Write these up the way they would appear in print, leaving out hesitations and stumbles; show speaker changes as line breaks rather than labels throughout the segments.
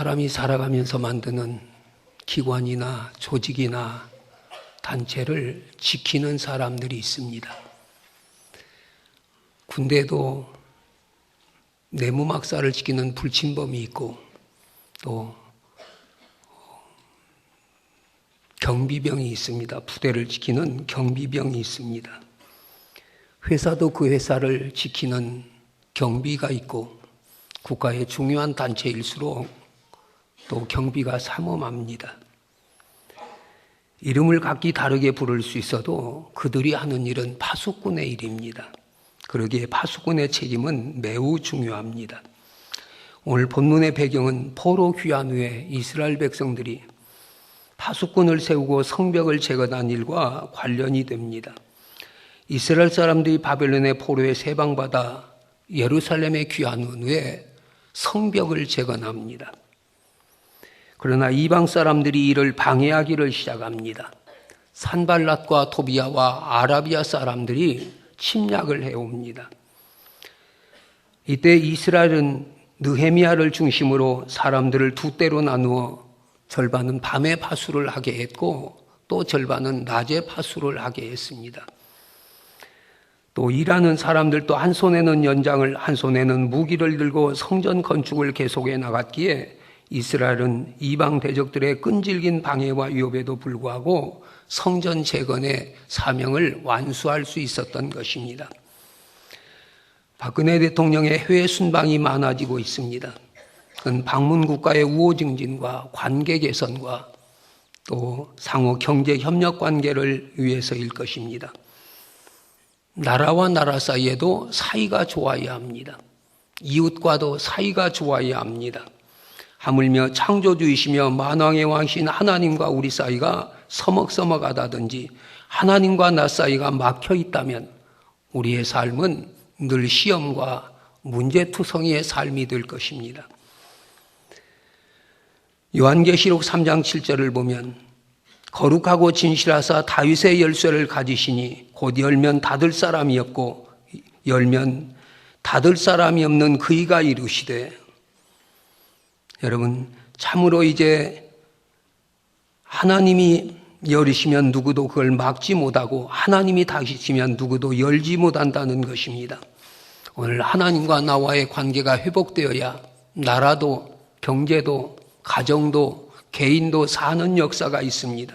사람이 살아가면서 만드는 기관이나 조직이나 단체를 지키는 사람들이 있습니다. 군대도 내무막사를 지키는 불침범이 있고 또 경비병이 있습니다. 부대를 지키는 경비병이 있습니다. 회사도 그 회사를 지키는 경비가 있고 국가의 중요한 단체일수록 또 경비가 삼엄합니다. 이름을 각기 다르게 부를 수 있어도 그들이 하는 일은 파수꾼의 일입니다. 그러기에 파수꾼의 책임은 매우 중요합니다. 오늘 본문의 배경은 포로 귀환 후에 이스라엘 백성들이 파수꾼을 세우고 성벽을 재건한 일과 관련이 됩니다. 이스라엘 사람들이 바벨론의 포로에 세방받아 예루살렘에 귀환한 후에 성벽을 재건합니다. 그러나 이방 사람들이 이를 방해하기를 시작합니다. 산발랏과 토비아와 아라비아 사람들이 침략을 해옵니다. 이때 이스라엘은 느헤미야를 중심으로 사람들을 두 때로 나누어 절반은 밤에 파수를 하게 했고 또 절반은 낮에 파수를 하게 했습니다. 또 일하는 사람들도 한 손에는 연장을 한 손에는 무기를 들고 성전 건축을 계속해 나갔기에 이스라엘은 이방 대적들의 끈질긴 방해와 위협에도 불구하고 성전 재건의 사명을 완수할 수 있었던 것입니다. 박근혜 대통령의 해외 순방이 많아지고 있습니다. 그건 방문 국가의 우호 증진과 관계 개선과 또 상호 경제 협력 관계를 위해서일 것입니다. 나라와 나라 사이에도 사이가 좋아야 합니다. 이웃과도 사이가 좋아야 합니다. 하물며 창조주이시며 만왕의 왕신 하나님과 우리 사이가 서먹서먹하다든지 하나님과 나 사이가 막혀 있다면 우리의 삶은 늘 시험과 문제투성이의 삶이 될 것입니다. 요한계시록 3장 7절을 보면 거룩하고 진실하사 다윗의 열쇠를 가지시니 곧 열면 닫을 사람이 없고 열면 닫을 사람이 없는 그이가 이루시되, 여러분 참으로 이제 하나님이 열으시면 누구도 그걸 막지 못하고 하나님이 닫으시면 누구도 열지 못한다는 것입니다. 오늘 하나님과 나와의 관계가 회복되어야 나라도 경제도 가정도 개인도 사는 역사가 있습니다.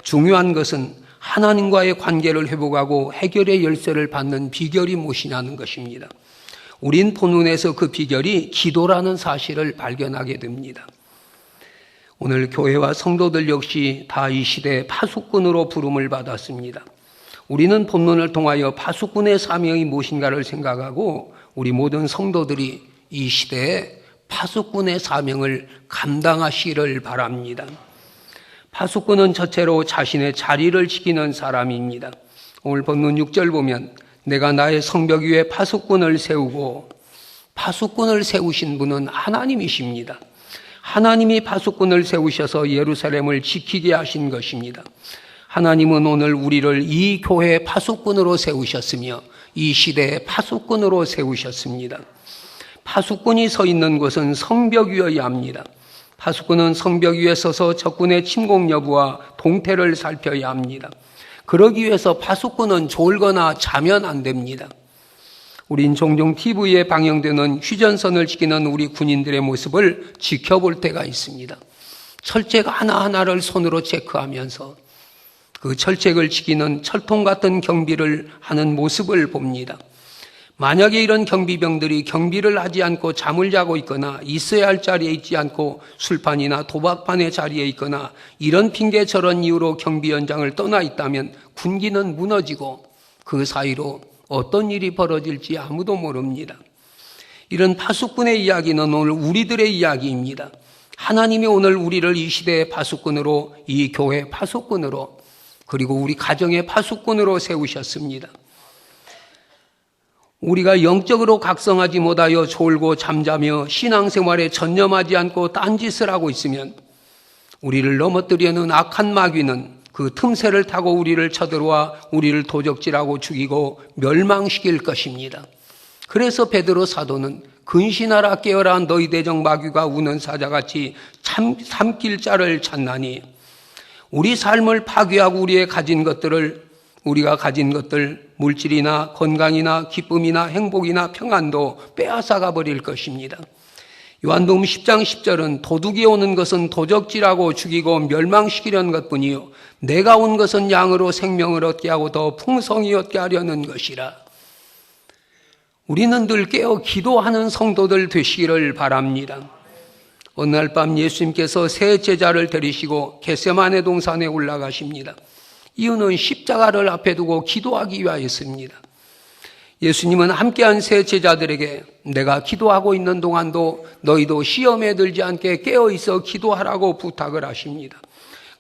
중요한 것은 하나님과의 관계를 회복하고 해결의 열쇠를 받는 비결이 무엇이냐는 것입니다. 우린 본문에서 그 비결이 기도라는 사실을 발견하게 됩니다. 오늘 교회와 성도들 역시 다 이 시대의 파수꾼으로 부름을 받았습니다. 우리는 본문을 통하여 파수꾼의 사명이 무엇인가를 생각하고 우리 모든 성도들이 이 시대에 파수꾼의 사명을 감당하시기를 바랍니다. 파수꾼은 첫째로 자신의 자리를 지키는 사람입니다. 오늘 본문 6절 보면 내가 나의 성벽 위에 파수꾼을 세우고, 파수꾼을 세우신 분은 하나님이십니다. 하나님이 파수꾼을 세우셔서 예루살렘을 지키게 하신 것입니다. 하나님은 오늘 우리를 이 교회의 파수꾼으로 세우셨으며 이 시대의 파수꾼으로 세우셨습니다. 파수꾼이 서 있는 곳은 성벽 위여야 합니다. 파수꾼은 성벽 위에 서서 적군의 침공 여부와 동태를 살펴야 합니다. 그러기 위해서 파수꾼은 졸거나 자면 안 됩니다. 우린 종종 TV에 방영되는 휴전선을 지키는 우리 군인들의 모습을 지켜볼 때가 있습니다. 철책 하나하나를 손으로 체크하면서 그 철책을 지키는 철통 같은 경비를 하는 모습을 봅니다. 만약에 이런 경비병들이 경비를 하지 않고 잠을 자고 있거나 있어야 할 자리에 있지 않고 술판이나 도박판의 자리에 있거나 이런 핑계 저런 이유로 경비 현장을 떠나 있다면 군기는 무너지고 그 사이로 어떤 일이 벌어질지 아무도 모릅니다. 이런 파수꾼의 이야기는 오늘 우리들의 이야기입니다. 하나님이 오늘 우리를 이 시대의 파수꾼으로, 이 교회의 파수꾼으로, 그리고 우리 가정의 파수꾼으로 세우셨습니다. 우리가 영적으로 각성하지 못하여 졸고 잠자며 신앙생활에 전념하지 않고 딴짓을 하고 있으면 우리를 넘어뜨려는 악한 마귀는 그 틈새를 타고 우리를 쳐들어와 우리를 도적질하고 죽이고 멸망시킬 것입니다. 그래서 베드로 사도는 근신하라 깨어라 너희 대적 마귀가 우는 사자같이 삼킬 자를 찾나니 우리 삶을 파괴하고 우리가 가진 것들 물질이나 건강이나 기쁨이나 행복이나 평안도 빼앗아가 버릴 것입니다. 요한복음 10장 10절은 도둑이 오는 것은 도적질하고 죽이고 멸망시키려는 것뿐이요 내가 온 것은 양으로 생명을 얻게 하고 더 풍성히 얻게 하려는 것이라. 우리는 늘 깨어 기도하는 성도들 되시기를 바랍니다. 어느 날 밤 예수님께서 세 제자를 데리시고 겟세마네 동산에 올라가십니다. 이유는 십자가를 앞에 두고 기도하기 위하였습니다. 예수님은 함께한 세 제자들에게 내가 기도하고 있는 동안도 너희도 시험에 들지 않게 깨어있어 기도하라고 부탁을 하십니다.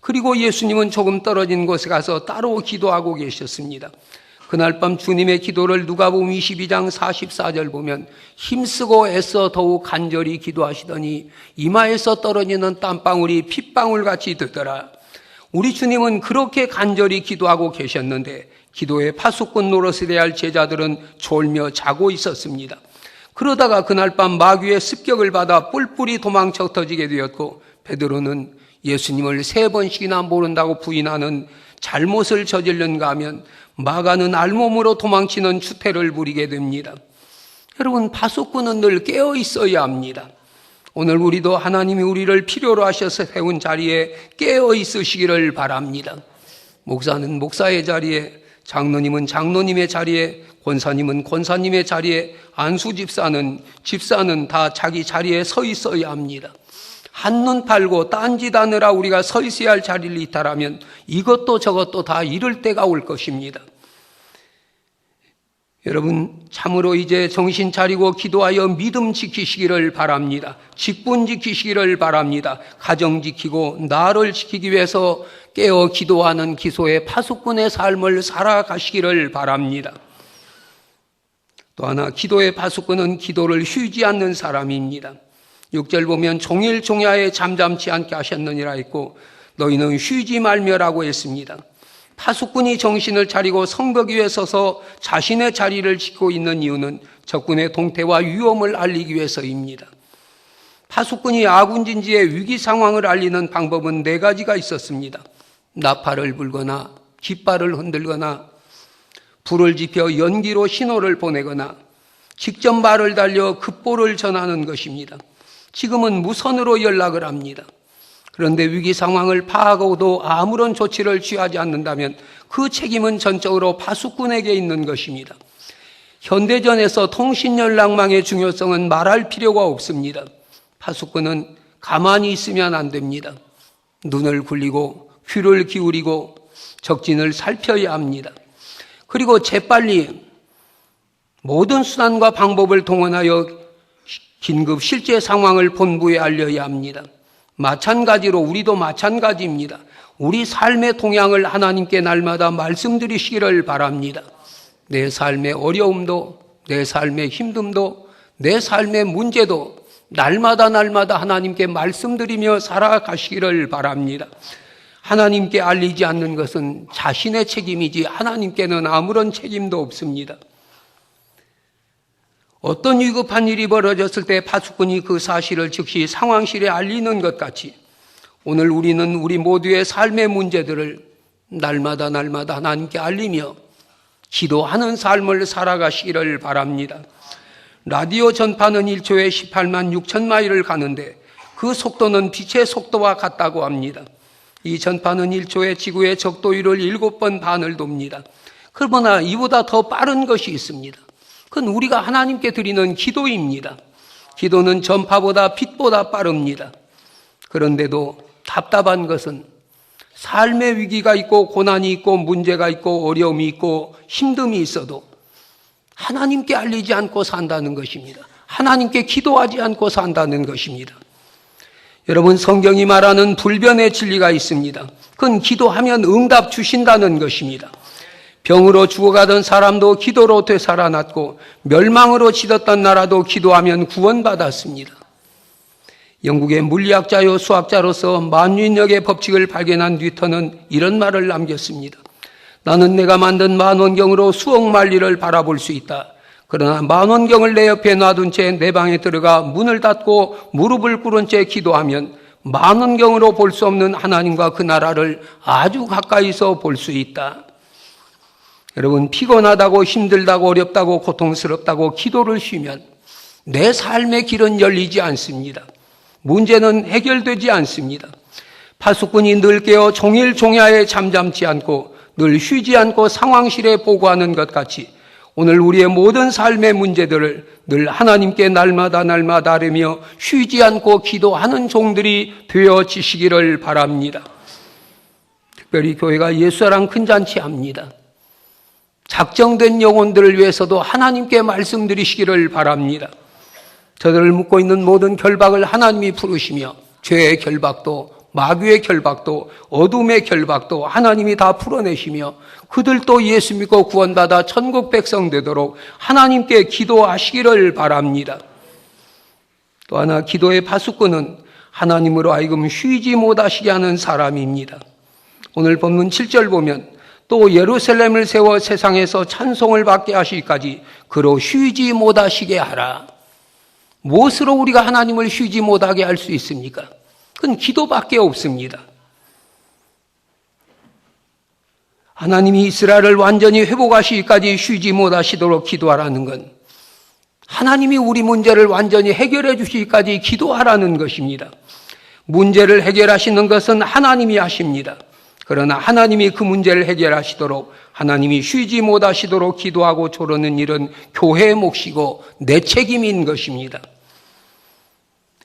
그리고 예수님은 조금 떨어진 곳에 가서 따로 기도하고 계셨습니다. 그날 밤 주님의 기도를 누가복음 22장 44절 보면 힘쓰고 애써 더욱 간절히 기도하시더니 이마에서 떨어지는 땀방울이 핏방울같이 되더라. 우리 주님은 그렇게 간절히 기도하고 계셨는데 기도의 파수꾼 노릇을 해야 할 제자들은 졸며 자고 있었습니다. 그러다가 그날 밤 마귀의 습격을 받아 뿔뿔이 도망쳐 터지게 되었고 베드로는 예수님을 3번씩이나 모른다고 부인하는 잘못을 저질른가 하면 마가는 알몸으로 도망치는 추태를 부리게 됩니다. 여러분, 파수꾼은 늘 깨어 있어야 합니다. 오늘 우리도 하나님이 우리를 필요로 하셔서 세운 자리에 깨어 있으시기를 바랍니다. 목사는 목사의 자리에, 장로님은 장로님의 자리에, 권사님은 권사님의 자리에, 안수집사는 다 자기 자리에 서 있어야 합니다. 한눈 팔고 딴짓하느라 우리가 서 있어야 할 자리를 이탈하면 이것도 저것도 다 잃을 때가 올 것입니다. 여러분, 참으로 이제 정신 차리고 기도하여 믿음 지키시기를 바랍니다. 직분 지키시기를 바랍니다. 가정 지키고 나를 지키기 위해서 깨어 기도하는 기소의 파수꾼의 삶을 살아가시기를 바랍니다. 또 하나, 기도의 파수꾼은 기도를 쉬지 않는 사람입니다. 6절 보면 종일 종야에 잠잠치 않게 하셨느니라 했고 너희는 쉬지 말며라고 했습니다. 파수꾼이 정신을 차리고 성벽 위에 서서 자신의 자리를 지키고 있는 이유는 적군의 동태와 위험을 알리기 위해서입니다. 파수꾼이 아군 진지의 위기 상황을 알리는 방법은 4가지가 있었습니다. 나팔을 불거나 깃발을 흔들거나 불을 지펴 연기로 신호를 보내거나 직접 말을 달려 급보를 전하는 것입니다. 지금은 무선으로 연락을 합니다. 그런데 위기 상황을 파악하고도 아무런 조치를 취하지 않는다면 그 책임은 전적으로 파수꾼에게 있는 것입니다. 현대전에서 통신연락망의 중요성은 말할 필요가 없습니다. 파수꾼은 가만히 있으면 안 됩니다. 눈을 굴리고 귀를 기울이고 적진을 살펴야 합니다. 그리고 재빨리 모든 수단과 방법을 동원하여 긴급 실제 상황을 본부에 알려야 합니다. 마찬가지로 우리도 마찬가지입니다. 우리 삶의 동향을 하나님께 날마다 말씀드리시기를 바랍니다. 내 삶의 어려움도, 내 삶의 힘듦도, 내 삶의 문제도 날마다 하나님께 말씀드리며 살아가시기를 바랍니다. 하나님께 알리지 않는 것은 자신의 책임이지 하나님께는 아무런 책임도 없습니다. 어떤 위급한 일이 벌어졌을 때 파수꾼이 그 사실을 즉시 상황실에 알리는 것 같이 오늘 우리는 우리 모두의 삶의 문제들을 날마다 하나님께 알리며 기도하는 삶을 살아가시기를 바랍니다. 라디오 전파는 1초에 18만 6천 마일을 가는데 그 속도는 빛의 속도와 같다고 합니다. 이 전파는 1초에 지구의 적도위를 7번 반을 돕니다. 그러나 이보다 더 빠른 것이 있습니다. 그건 우리가 하나님께 드리는 기도입니다. 기도는 전파보다 빛보다 빠릅니다. 그런데도 답답한 것은 삶의 위기가 있고 고난이 있고 문제가 있고 어려움이 있고 힘듦이 있어도 하나님께 알리지 않고 산다는 것입니다. 하나님께 기도하지 않고 산다는 것입니다. 여러분, 성경이 말하는 불변의 진리가 있습니다. 그건 기도하면 응답 주신다는 것입니다. 병으로 죽어가던 사람도 기도로 되살아났고 멸망으로 치닫던 나라도 기도하면 구원받았습니다. 영국의 물리학자요 수학자로서 만윈역의 법칙을 발견한 뉴턴은 이런 말을 남겼습니다. 나는 내가 만든 만원경으로 수억 만리를 바라볼 수 있다. 그러나 만원경을 내 옆에 놔둔 채 내 방에 들어가 문을 닫고 무릎을 꿇은 채 기도하면 만원경으로 볼 수 없는 하나님과 그 나라를 아주 가까이서 볼 수 있다. 여러분, 피곤하다고 힘들다고 어렵다고 고통스럽다고 기도를 쉬면 내 삶의 길은 열리지 않습니다. 문제는 해결되지 않습니다. 파수꾼이 늘 깨어 종일 종야에 잠잠치 않고 늘 쉬지 않고 상황실에 보고하는 것 같이 오늘 우리의 모든 삶의 문제들을 늘 하나님께 날마다 아뢰며 쉬지 않고 기도하는 종들이 되어지시기를 바랍니다. 특별히 교회가 예수사랑 큰 잔치 합니다. 작정된 영혼들을 위해서도 하나님께 말씀드리시기를 바랍니다. 저들을 묶고 있는 모든 결박을 하나님이 풀으시며 죄의 결박도 마귀의 결박도 어둠의 결박도 하나님이 다 풀어내시며 그들도 예수 믿고 구원받아 천국 백성 되도록 하나님께 기도하시기를 바랍니다. 또 하나 기도의 파수꾼은 하나님으로 하여금 쉬지 못하시게 하는 사람입니다. 오늘 본문 7절 보면 또 예루살렘을 세워 세상에서 찬송을 받게 하시기까지 그로 쉬지 못하시게 하라. 무엇으로 우리가 하나님을 쉬지 못하게 할 수 있습니까? 그건 기도밖에 없습니다. 하나님이 이스라엘을 완전히 회복하시기까지 쉬지 못하시도록 기도하라는 건 하나님이 우리 문제를 완전히 해결해 주시기까지 기도하라는 것입니다. 문제를 해결하시는 것은 하나님이 하십니다. 그러나 하나님이 그 문제를 해결하시도록 하나님이 쉬지 못하시도록 기도하고 조르는 일은 교회의 몫이고 내 책임인 것입니다.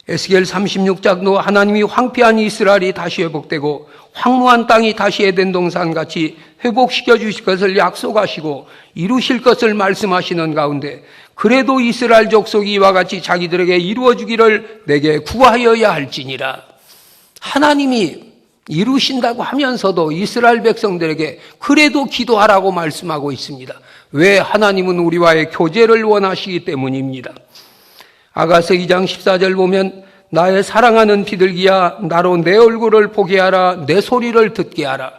에스겔 36장도 하나님이 황폐한 이스라엘이 다시 회복되고 황무한 땅이 다시 에덴 동산같이 회복시켜 주실 것을 약속하시고 이루실 것을 말씀하시는 가운데 그래도 이스라엘 족속이 이와 같이 자기들에게 이루어 주기를 내게 구하여야 할지니라. 하나님이 이루신다고 하면서도 이스라엘 백성들에게 그래도 기도하라고 말씀하고 있습니다. 왜? 하나님은 우리와의 교제를 원하시기 때문입니다. 아가서 2장 14절 보면 나의 사랑하는 비둘기야 나로 내 얼굴을 보게 하라 내 소리를 듣게 하라.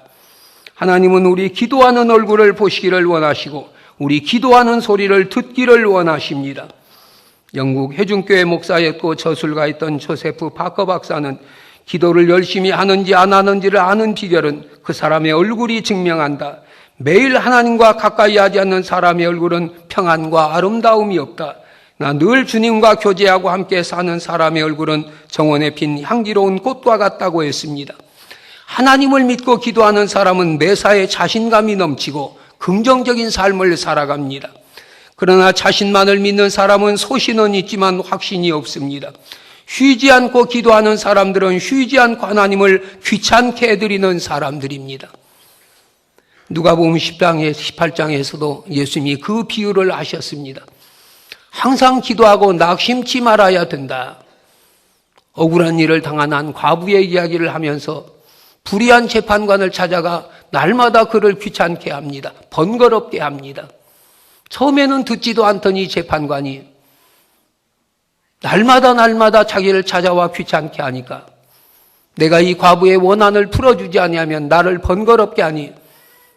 하나님은 우리 기도하는 얼굴을 보시기를 원하시고 우리 기도하는 소리를 듣기를 원하십니다. 영국 회중교회 목사였고 저술가였던 조세프 파커 박사는 기도를 열심히 하는지 안 하는지를 아는 비결은 그 사람의 얼굴이 증명한다. 매일 하나님과 가까이 하지 않는 사람의 얼굴은 평안과 아름다움이 없다. 나 늘 주님과 교제하고 함께 사는 사람의 얼굴은 정원에 핀 향기로운 꽃과 같다고 했습니다. 하나님을 믿고 기도하는 사람은 매사에 자신감이 넘치고 긍정적인 삶을 살아갑니다. 그러나 자신만을 믿는 사람은 소신은 있지만 확신이 없습니다. 쉬지 않고 기도하는 사람들은 쉬지 않고 하나님을 귀찮게 해드리는 사람들입니다. 누가복음 10장에 18장에서도 예수님이 그 비유를 하셨습니다. 항상 기도하고 낙심치 말아야 된다. 억울한 일을 당한 한 과부의 이야기를 하면서 불의한 재판관을 찾아가 날마다 그를 귀찮게 합니다. 번거롭게 합니다. 처음에는 듣지도 않더니 재판관이 날마다 자기를 찾아와 귀찮게 하니까 내가 이 과부의 원한을 풀어주지 아니하면 나를 번거롭게 하니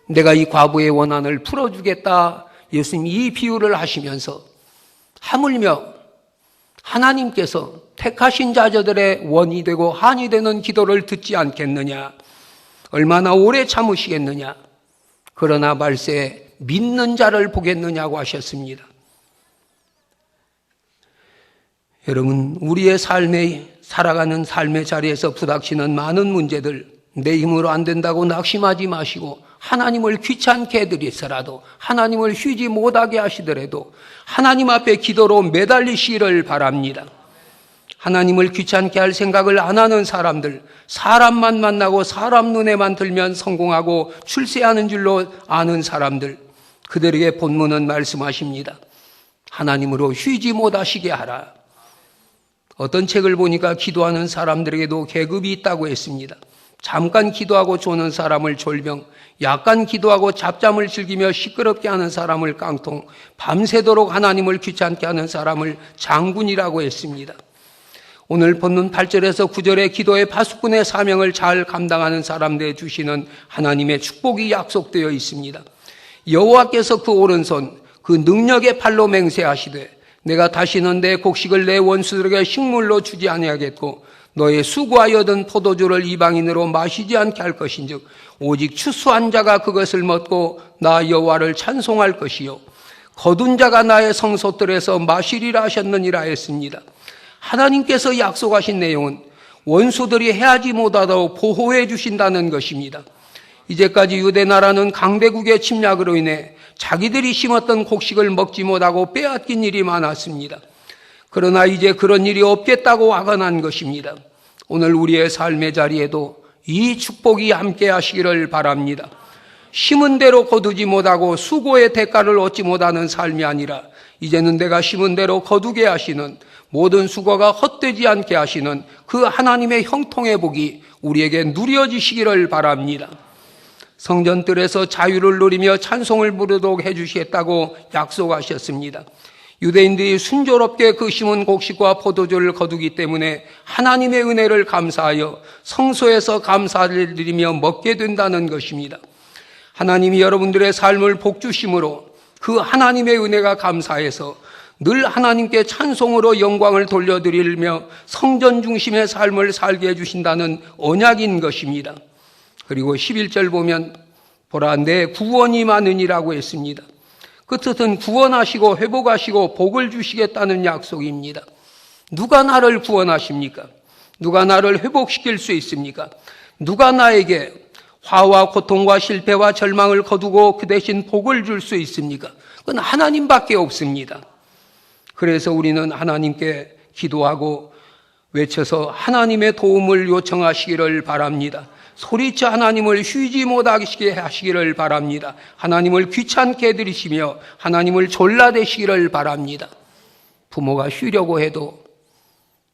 내가 이 과부의 원한을 풀어주겠다. 예수님이 이 비유를 하시면서 하물며 하나님께서 택하신 자들의 원이 되고 한이 되는 기도를 듣지 않겠느냐? 얼마나 오래 참으시겠느냐? 그러나 말세 믿는 자를 보겠느냐고 하셨습니다. 여러분, 우리의 살아가는 삶의 자리에서 부닥치는 많은 문제들, 내 힘으로 안 된다고 낙심하지 마시고 하나님을 귀찮게 해드리서라도 하나님을 쉬지 못하게 하시더라도 하나님 앞에 기도로 매달리시기를 바랍니다. 하나님을 귀찮게 할 생각을 안 하는 사람들, 사람만 만나고 사람 눈에만 들면 성공하고 출세하는 줄로 아는 사람들, 그들에게 본문은 말씀하십니다. 하나님으로 쉬지 못하시게 하라. 어떤 책을 보니까 기도하는 사람들에게도 계급이 있다고 했습니다. 잠깐 기도하고 조는 사람을 졸병, 약간 기도하고 잡잠을 즐기며 시끄럽게 하는 사람을 깡통, 밤새도록 하나님을 귀찮게 하는 사람을 장군이라고 했습니다. 오늘 본문 8절에서 9절의 기도의 파수꾼의 사명을 잘 감당하는 사람들에 주시는 하나님의 축복이 약속되어 있습니다. 여호와께서 그 오른손, 그 능력의 팔로 맹세하시되 내가 다시는 내 곡식을 내 원수들에게 식물로 주지 아니하겠고 너의 수고하여 얻은 포도주를 이방인으로 마시지 않게 할 것인즉 오직 추수한 자가 그것을 먹고 나 여호와를 찬송할 것이요 거둔 자가 나의 성소들에서 마시리라 하셨느니라 했습니다. 하나님께서 약속하신 내용은 원수들이 해하지 못하도록 보호해 주신다는 것입니다. 이제까지 유대 나라는 강대국의 침략으로 인해 자기들이 심었던 곡식을 먹지 못하고 빼앗긴 일이 많았습니다. 그러나 이제 그런 일이 없겠다고 화가 것입니다. 오늘 우리의 삶의 자리에도 이 축복이 함께 하시기를 바랍니다. 심은 대로 거두지 못하고 수고의 대가를 얻지 못하는 삶이 아니라 이제는 내가 심은 대로 거두게 하시는 모든 수고가 헛되지 않게 하시는 그 하나님의 형통의 복이 우리에게 누려지시기를 바랍니다. 성전들에서 자유를 누리며 찬송을 부르도록 해주시겠다고 약속하셨습니다. 유대인들이 순조롭게 그 심은 곡식과 포도주를 거두기 때문에 하나님의 은혜를 감사하여 성소에서 감사를 드리며 먹게 된다는 것입니다. 하나님이 여러분들의 삶을 복주심으로 그 하나님의 은혜가 감사해서 늘 하나님께 찬송으로 영광을 돌려드리며 성전 중심의 삶을 살게 해주신다는 언약인 것입니다. 그리고 11절 보면 보라 내 구원이 많으니라고 했습니다. 그 뜻은 구원하시고 회복하시고 복을 주시겠다는 약속입니다. 누가 나를 구원하십니까? 누가 나를 회복시킬 수 있습니까? 누가 나에게 화와 고통과 실패와 절망을 거두고 그 대신 복을 줄 수 있습니까? 그건 하나님밖에 없습니다. 그래서 우리는 하나님께 기도하고 외쳐서 하나님의 도움을 요청하시기를 바랍니다. 소리쳐 하나님을 쉬지 못하게 하시기를 바랍니다. 하나님을 귀찮게 해드리시며 하나님을 졸라대시기를 바랍니다. 부모가 쉬려고 해도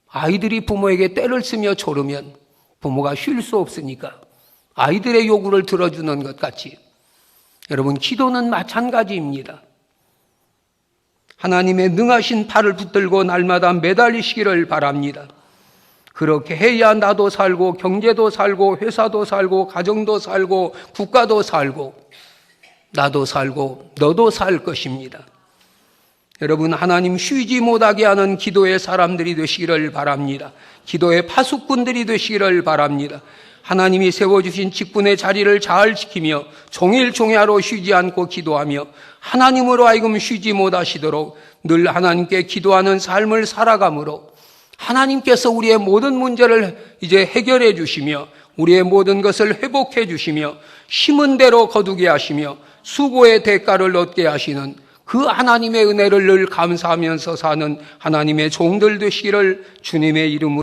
아이들이 부모에게 때를 쓰며 졸으면 부모가 쉴 수 없으니까 아이들의 요구를 들어주는 것 같이 여러분 기도는 마찬가지입니다. 하나님의 능하신 팔을 붙들고 날마다 매달리시기를 바랍니다. 그렇게 해야 나도 살고 경제도 살고 회사도 살고 가정도 살고 국가도 살고 나도 살고 너도 살 것입니다. 여러분 하나님 쉬지 못하게 하는 기도의 사람들이 되시기를 바랍니다. 기도의 파수꾼들이 되시기를 바랍니다. 하나님이 세워주신 직분의 자리를 잘 지키며 종일종야로 쉬지 않고 기도하며 하나님으로 하여금 쉬지 못하시도록 늘 하나님께 기도하는 삶을 살아감으로 하나님께서 우리의 모든 문제를 이제 해결해 주시며 우리의 모든 것을 회복해 주시며 심은 대로 거두게 하시며 수고의 대가를 얻게 하시는 그 하나님의 은혜를 늘 감사하면서 사는 하나님의 종들 되시기를 주님의 이름으로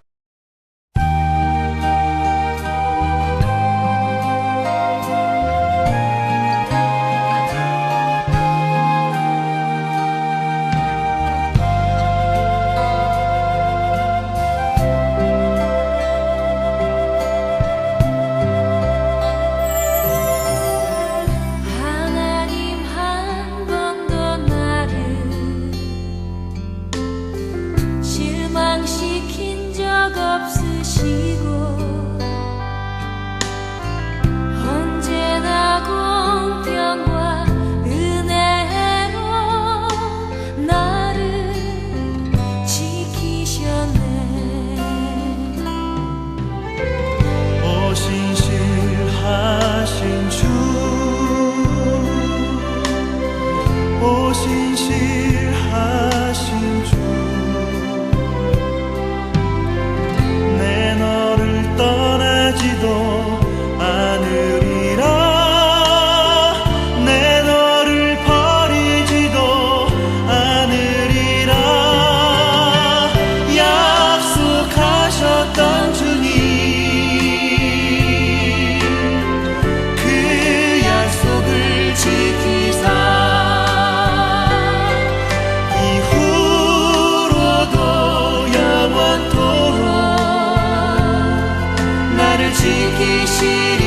지키시